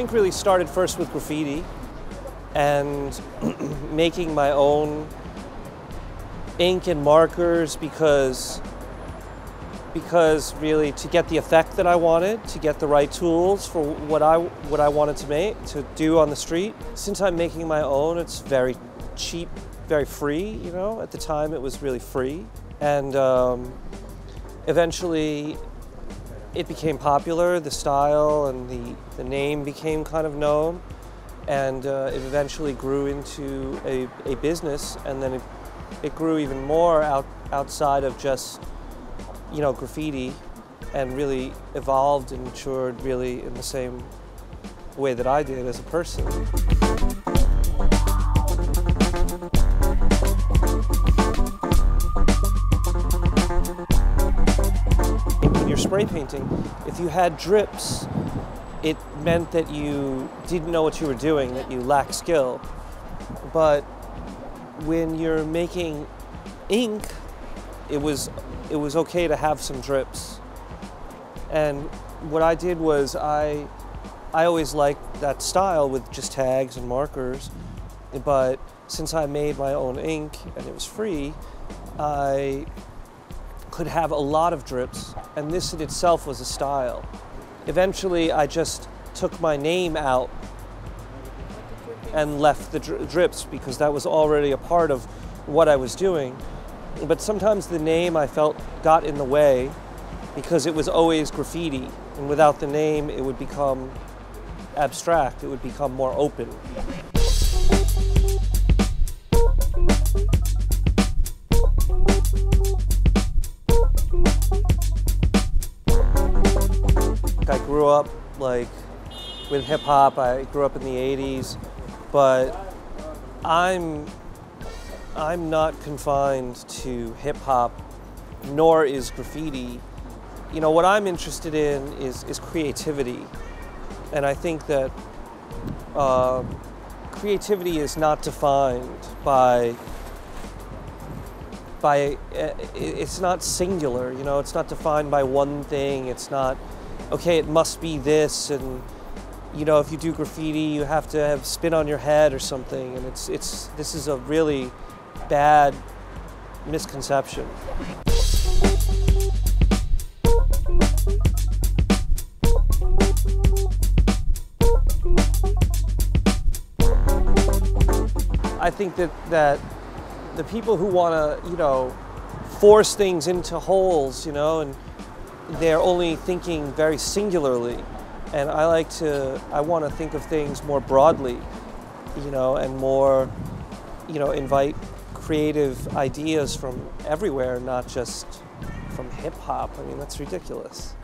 think really started first with graffiti and making my own ink and markers because really to get the effect that I wanted, to get the right tools for what I wanted to do on the street. Since I'm making my own, it's very cheap, very free, you know. At the time it was really free. And eventually it became popular, the style and the name became kind of known. And it eventually grew into a business, and then it grew even more outside of just, you know, graffiti, and really evolved and matured really in the same way that I did as a person. When you're spray painting, if you had drips, it meant that you didn't know what you were doing, that you lacked skill. But when you're making ink, it was okay to have some drips. And what I did was I always liked that style with just tags and markers, but since I made my own ink and it was free, I could have a lot of drips, and this in itself was a style. Eventually I just took my name out and left the drips because that was already a part of what I was doing. But sometimes the name I felt got in the way because it was always graffiti, and without the name it would become abstract, it would become more open. I grew up like with hip hop. I grew up in the 80s, but I'm not confined to hip hop, nor is graffiti. You know, what I'm interested in is creativity. And I think that creativity is not defined by it's not singular, you know, it's not defined by one thing. It's not, okay, it must be this, and you know, if you do graffiti, you have to have spin on your head or something, and this is a really bad misconception. I think that the people who want to, you know, force things into holes, you know, and they're only thinking very singularly. And I want to think of things more broadly, you know, and more, you know, invite creative ideas from everywhere, not just from hip hop. I mean, that's ridiculous.